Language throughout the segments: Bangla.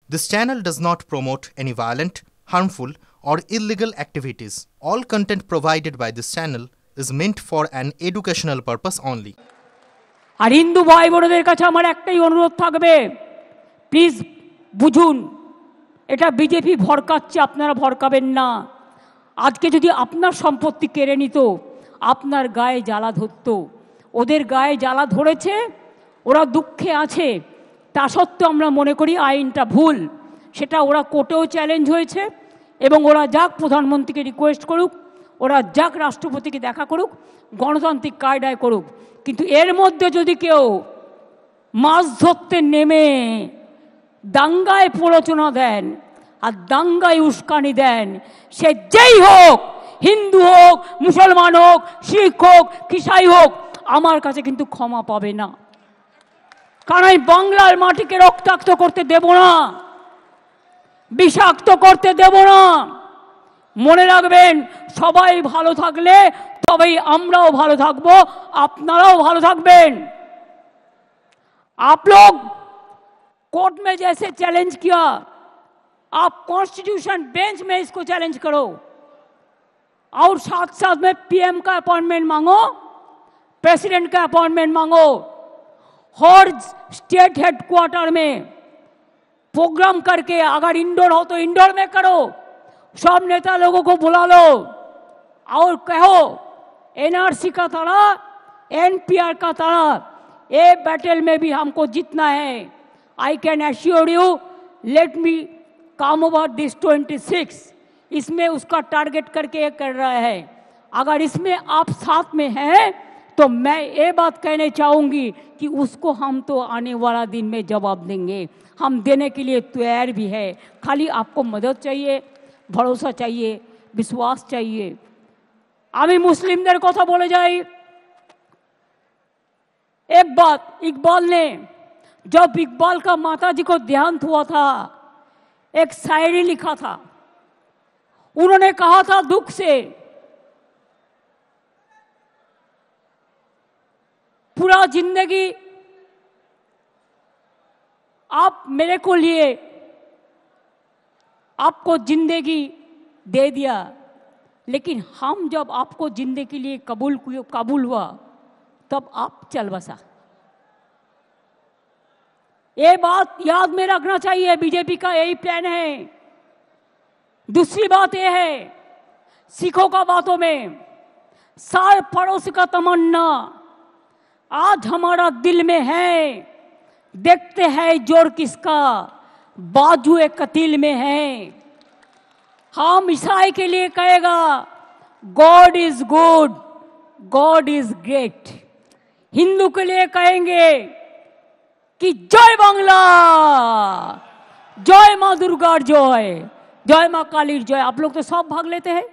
This channel does not promote any violent, harmful, or illegal activities. All content provided by this channel is meant for an educational purpose only. আর হিন্দু ভাই বোনদের কাছে আমার একটাই অনুরোধ থাকবে, প্লিজ বুঝুন, এটা বিজেপি ভড়কাচ্ছে, আপনারা ভড়কাবেন না। আজকে যদি আপনার সম্পত্তি কেড়ে নিত, আপনার গায়ে জ্বালা ধরত। ওদের গায়ে জ্বালা ধরেছে, ওরা দুঃখে আছে, তা সত্ত্বেও আমরা মনে করি আইনটা ভুল। সেটা ওরা কোর্টেও চ্যালেঞ্জ হয়েছে এবং ওরা যাক প্রধানমন্ত্রীকে রিকোয়েস্ট করুক, ওরা যাক রাষ্ট্রপতিকে দেখা করুক, গণতান্ত্রিক কায়দায় করুক। কিন্তু এর মধ্যে যদি কেউ মাছ ধরতে নেমে দাঙ্গায় প্ররোচনা দেন আর দাঙ্গায় উস্কানি দেন, সে যেই হোক, হিন্দু হোক, মুসলমান হোক, শিখ হোক, খ্রিস্টান হোক, আমার কাছে কিন্তু ক্ষমা পাবে না। কারণ আমি বাংলার মাটিকে রক্তাক্ত করতে দেব না, বিষাক্ত করতে দেব না। মনে রাখবেন, সবাই ভালো থাকলে তবেই আমরাও ভালো থাকবো, আপনারাও ভালো থাকবেন। आप लोग कोर्ट में जैसे चैलेंज किया, आप कॉन्स्टिट्यूशन बेंच में इसको चैलेंज करो और साथ साथ में पीएम का अपॉइंटमेंट मांगो, प्रेसिडेंट का अपॉइंटमेंट मांगो। हर स्टेट हेडक्वार्टर में प्रोग्राम करके, अगर इंडोर हो तो इंडोर में करो, सब नेता लोगों को बुला लो और कहो एनआरसी का तरह, एनपीआर का तरह ये बैटल में भी हमको जीतना है। I can assure you, let me come over this 26, इसमें उसका टारगेट करके ये कर रहा है। अगर इसमें आप साथ में हैं तो मैं ये बात कहने चाहूँगी कि उसको हम तो आने वाला दिन में जवाब देंगे, हम देने के लिए तैयार भी है। खाली आपको मदद चाहिए, भरोसा चाहिए, विश्वास चाहिए। আমি মুসলিমদের কথা বলে যাই। एक बात, इकबाल ने, जब इकबाल का माता जी को देहांत हुआ था, एक शायरी लिखा था। उन्होंने कहा था दुख से, पूरा जिंदगी आप मेरे को लिए, आपको जिंदगी दे दिया, लेकिन हम जब आपको जिंदगी के लिए कबूल हुआ तब आप चल बसा। ये बात याद में रखना चाहिए, बीजेपी का यही प्लान है। दूसरी बात यह है, सिखों का बातों में सार पड़ोस का तमन्ना आज हमारा दिल में है, देखते हैं जोर किसका बाजुए कतील में है। हम ईसाई के लिए कहेगा God is good, God is great. Hindu के लिए कहेंगे कि जय बांग्ला, जय माँ दुर्गा जय, जय माँ काली जय। आप लोग तो सब भाग लेते हैं,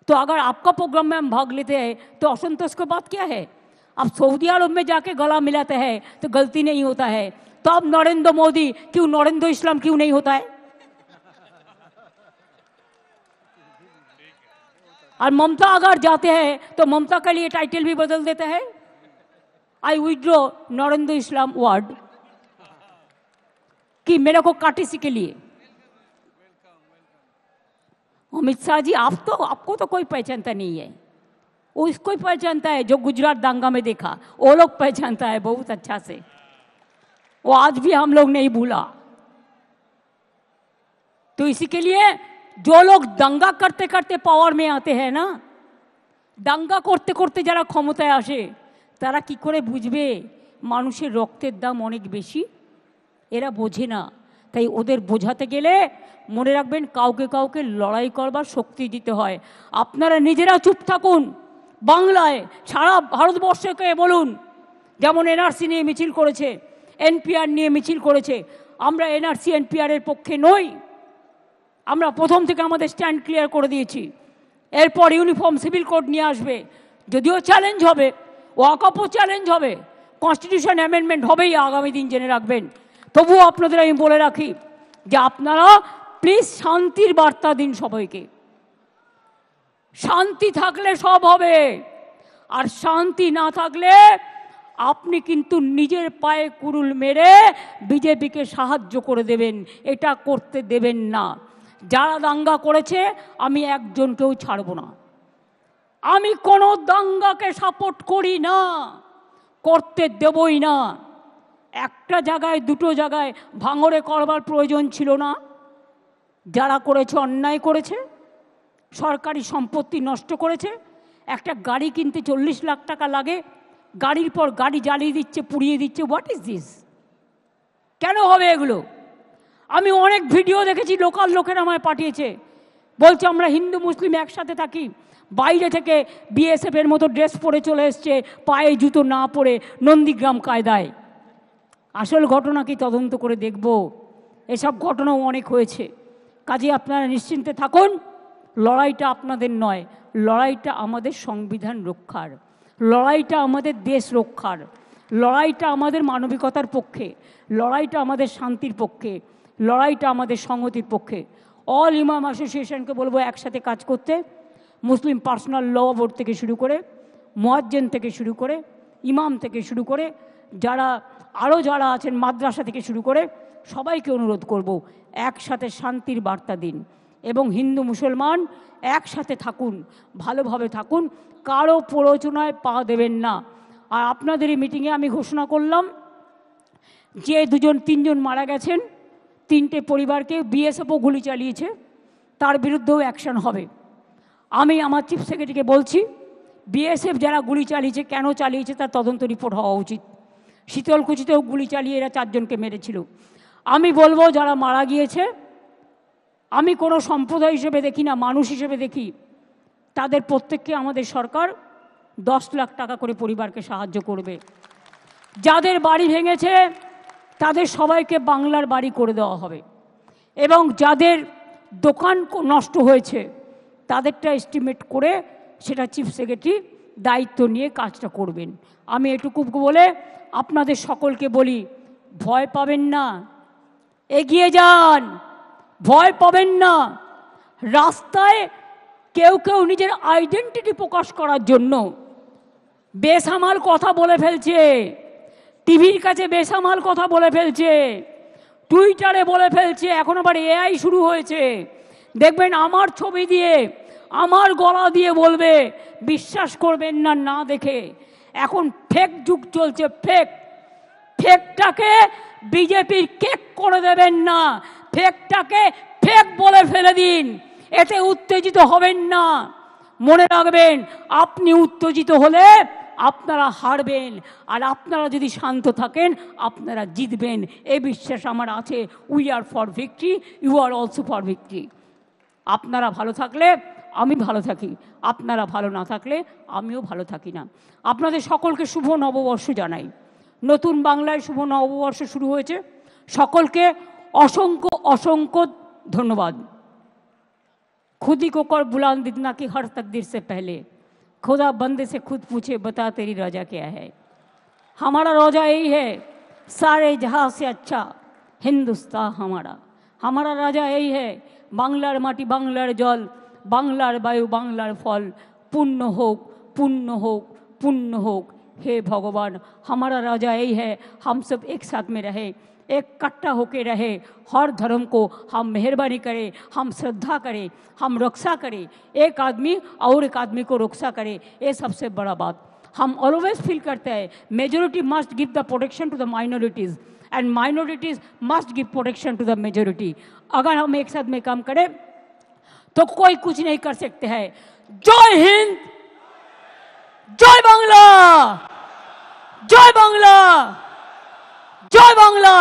तो अगर आपका प्रोग्राम में हम भाग लेते हैं तो असंतोष की बात क्या है? आप सऊदी अरब में जाके गला मिलाते हैं तो गलती नहीं होता है, तो अब नरेंद्र मोदी क्यों, नरेंद्र इस्लाम क्यों नहीं होता है? और ममता अगर जाते हैं तो ममता के लिए टाइटल भी बदल देते हैं, आई विड्रॉ नरेंद्र इस्लाम वर्ड, कि मेरे को काटीसी के लिए। अमित शाह जी, आपको तो कोई पहचानता नहीं है, वो इसको ही पहचानता है जो गुजरात दांगा में देखा, वो लोग पहचानता है बहुत अच्छा से, वो आज भी हम लोग नहीं भूला। तो इसी के लिए जो लोग दंगा करते करते पावर में आते हैं ना, दंगा करते करते যারা ক্ষমতায় আসে তারা কি করে বুঝবে মানুষের রক্তের দাম অনেক বেশি? এরা বোঝে না। তাই ওদের বোঝাতে গেলে মনে রাখবেন, কাউকে কাউকে লড়াই করবার শক্তি দিতে হয়। আপনারা নিজেরা চুপ থাকুন, বাংলায় সারা ভারতবর্ষকে বলুন, যেমন এনআরসি নিয়ে মিছিল করেছে, এনপিআর নিয়ে মিছিল করেছে, আমরা এনআরসি এনপিআর এর পক্ষে নই। আমরা প্রথম থেকে আমাদের স্ট্যান্ড ক্লিয়ার করে দিয়েছি। এরপর ইউনিফর্ম সিভিল কোড নিয়ে আসবে, যদিও চ্যালেঞ্জ হবে, ওয়াকফও চ্যালেঞ্জ হবে, কনস্টিটিউশন অ্যামেন্ডমেন্ট হবেই আগামী দিন, জেনে রাখবেন। তবুও আপনাদের আমি বলে রাখি যে আপনারা প্লিজ শান্তির বার্তা দিন সবাইকে। শান্তি থাকলে সব হবে, আর শান্তি না থাকলে আপনি কিন্তু নিজের পায়ে কুড়ুল মেরে বিজেপিকে সাহায্য করে দেবেন, এটা করতে দেবেন না। যারা দাঙ্গা করেছে আমি একজনকেও ছাড়ব না। আমি কোনো দাঙ্গাকে সাপোর্ট করি না, করতে দেবই না। একটা জায়গায় দুটো জায়গায় ভাঙড়ে করবার প্রয়োজন ছিল না। যারা করেছে অন্যায় করেছে, সরকারি সম্পত্তি নষ্ট করেছে। একটা গাড়ি কিনতে 40 লাখ টাকা লাগে, গাড়ির পর গাড়ি জ্বালিয়ে দিচ্ছে, পুড়িয়ে দিচ্ছে। What is this? কেন হবে এগুলো? আমি অনেক ভিডিও দেখেছি, লোকাল লোকেরা আমায় পাঠিয়েছে, বলছে আমরা হিন্দু মুসলিম একসাথে থাকি। বাইরে থেকে বিএসএফ এর মতো ড্রেস পরে চলে এসছে, পায়ে জুতো না পরে, নন্দীগ্রাম কায়দায়। আসল ঘটনা কি তদন্ত করে দেখব। এসব ঘটনাও অনেক হয়েছে। কাজে আপনারা নিশ্চিন্তে থাকুন। লড়াইটা আপনাদের নয়, লড়াইটা আমাদের সংবিধান রক্ষার, লড়াইটা আমাদের দেশ রক্ষার, লড়াইটা আমাদের মানবিকতার পক্ষে, লড়াইটা আমাদের শান্তির পক্ষে, লড়াইটা আমাদের সংহতির পক্ষে। অল ইমাম অ্যাসোসিয়েশনকে বলবো একসাথে কাজ করতে। মুসলিম পার্সোনাল ল বোর্ড থেকে শুরু করে, মুয়াজ্জিন থেকে শুরু করে, ইমাম থেকে শুরু করে, যারা আছেন মাদ্রাসা থেকে শুরু করে, সবাইকে অনুরোধ করব একসাথে শান্তির বার্তা দিন এবং হিন্দু মুসলমান একসাথে থাকুন, ভালোভাবে থাকুন, কারো প্ররোচনায় পা দেবেন না। আর আপনাদের এই মিটিংয়ে আমি ঘোষণা করলাম যে 2-3 মারা গেছেন, 3টে পরিবারকে বিএসএফও গুলি চালিয়েছে, তার বিরুদ্ধেও অ্যাকশন হবে। আমি আমার চিফ সেক্রেটারিকে বলছি, বিএসএফ যারা গুলি চালিয়েছে, কেন চালিয়েছে তার তদন্ত রিপোর্ট হওয়া উচিত। শীতলকুচিতেও গুলি চালিয়ে এরা 4 জনকে মেরেছিল। আমি বলবো যারা মারা গিয়েছে, আমি কোনো সম্প্রদায় হিসেবে দেখি না, মানুষ হিসেবে দেখি, তাদের প্রত্যেককে আমাদের সরকার 10 লাখ টাকা করে পরিবারকে সাহায্য করবে। যাদের বাড়ি ভেঙেছে তাদের সবাইকে বাংলার বাড়ি করে দেওয়া হবে এবং যাদের দোকান নষ্ট হয়েছে তাদেরটা এস্টিমেট করে সেটা চিফ সেক্রেটারি দায়িত্ব নিয়ে কাজটা করবেন। আমি এটুকু বলে আপনাদের সকলকে বলি, ভয় পাবেন না, এগিয়ে যান, ভয় পাবেন না। রাস্তায় কেউ কেউ নিজের আইডেন্টিটি প্রকাশ করার জন্য বেসামাল কথা বলে ফেলছে, টিভির কাছে বেসামাল কথা বলে ফেলছে, টুইটারে বলে ফেলছে, এখন আবার এআই শুরু হয়েছে। দেখবেন আমার ছবি দিয়ে, আমার গলা দিয়ে বলবে, বিশ্বাস করবেন না না দেখে। এখন ফেক যুগ চলছে, ফেকটাকে বিজেপির কেক করে দেবেন না, ফেকটাকে ফেক বলে ফেলে দিন, এতে উত্তেজিত হবেন না। মনে রাখবেন, আপনি উত্তেজিত হলে আপনারা হারবেন, আর আপনারা যদি শান্ত থাকেন আপনারা জিতবেন, এই বিশ্বাস আমার আছে। We are for victory, you are also for victory. আপনারা ভালো থাকলে আমি ভালো থাকি, আপনারা ভালো না থাকলে আমিও ভালো থাকি না। আপনাদের সকলকে শুভ নববর্ষ জানাই। নতুন বাংলায় শুভ নববর্ষ শুরু হয়েছে, সকলকে অসংখ্য অসংখ্য ধন্যবাদ। खुदी को कर बुलंद इतना कि हर तकदीर से पहले खुदा बंदे से खुद पूछे, बता तेरी रजा क्या है। हमारा रोजा यही है, सारे जहां से अच्छा हिंदुस्तान हमारा राजा यही है। बांग्लार माटी, बांग्लार जल, बांग्लार वायु, बांग्लार फल, पुण्य होक पुण्य होक पुण्य होक। हे भगवान, हमारा राजा यही है, हम सब एक साथ में रहे, इकट्ठा होके रहे, हर धर्म को हम मेहरबानी करें, हम श्रद्धा करें, हम रक्षा करें, एक आदमी और एक आदमी को रक्षा करें, ये सबसे बड़ा बात। हम ऑलवेज फील करते हैं majority must give the protection to the minorities and minorities must give protection to the majority. अगर हम एक साथ में काम करें तो कोई कुछ नहीं कर सकते हैं। जय हिंद, जय बांग्ला, जय बांग्ला, जय बांग्ला।